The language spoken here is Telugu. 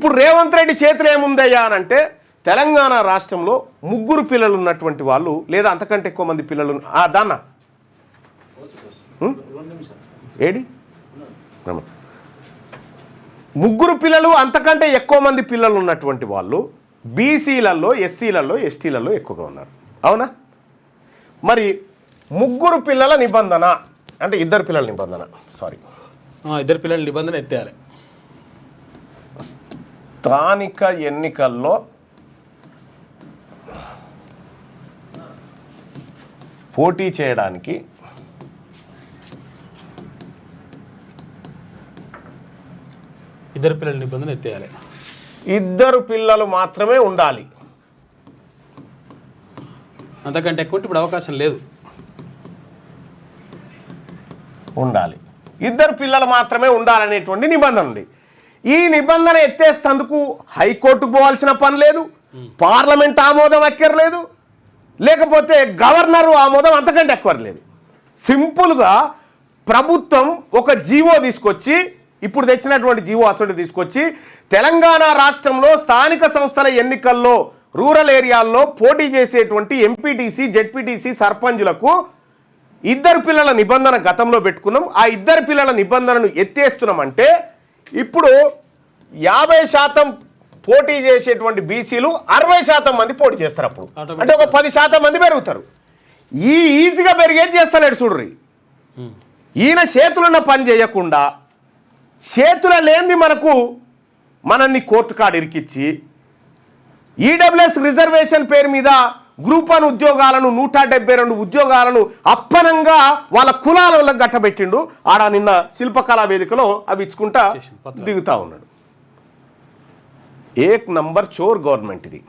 ఇప్పుడు రేవంత్ రెడ్డి చేతులు ఏముందయ్యా అని అంటే తెలంగాణ రాష్ట్రంలో 3 పిల్లలు ఉన్నటువంటి వాళ్ళు లేదా అంతకంటే ఎక్కువ మంది పిల్లలు దాన్న ఏడి 3 పిల్లలు అంతకంటే ఎక్కువ మంది పిల్లలు ఉన్నటువంటి వాళ్ళు బీసీలలో ఎస్సీలలో ఎస్టీలలో ఎక్కువగా ఉన్నారు. అవునా? మరి 3 పిల్లల నిబంధన అంటే 2 పిల్లల నిబంధన 2 పిల్లల నిబంధన ఎత్తేయాలి. స్థానిక ఎన్నికల్లో పోటీ చేయడానికి ఇద్దరు పిల్లల నిబంధన ఎత్తేయాలి. 2 పిల్లలు మాత్రమే ఉండాలి. అంతకంటే ఎక్కువ ఇప్పుడు అవకాశం లేదు. ఉండాలి. 2 పిల్లలు మాత్రమే ఉండాలనేటువంటి నిబంధన ఉంది. ఈ నిబంధన ఎత్తేస్తందుకు హైకోర్టుకు పోవాల్సిన పని లేదు, పార్లమెంట్ ఆమోదం అక్కర్లేదు, లేకపోతే గవర్నరు ఆమోదం అంతకంటే అక్కర్లేదు. సింపుల్గా ప్రభుత్వం ఒక జీవో తీసుకొచ్చి ఇప్పుడు తెచ్చినటువంటి జీవో అసలు తీసుకొచ్చి తెలంగాణ రాష్ట్రంలో స్థానిక సంస్థల ఎన్నికల్లో రూరల్ ఏరియాల్లో పోటీ చేసేటువంటి ఎంపీటీసీ జెడ్పీటీసీ సర్పంచులకు 2 పిల్లల నిబంధన గతంలో పెట్టుకున్నాం. ఆ 2 పిల్లల నిబంధనను ఎత్తేస్తున్నామంటే ఇప్పుడు 50% పోటీ చేసేటువంటి బీసీలు 60% మంది పోటీ చేస్తారు. అప్పుడు అంటే ఒక 10% మంది పెరుగుతారు. ఈజీగా పెరిగేది చేస్తలేడు చూడ్రి. ఈయన చేతులున్న పని చేయకుండా చేతుల లేనిది మనల్ని కోర్టు కాడ ఇరికిచ్చి ఈడబ్ల్యూఎస్ రిజర్వేషన్ పేరు మీద గ్రూప్ 1 ఉద్యోగాలను 172 ఉద్యోగాలను అప్పనంగా వాళ్ళ కులాలకు గట్టబెట్టిండు. ఆడ నిన్న శిల్పకళా వేదికలో అవి ఇచ్చుకుంటా దిగుతా ఉన్నాడు. 1 నంబర్ చోర్ గవర్నమెంట్ ఇది.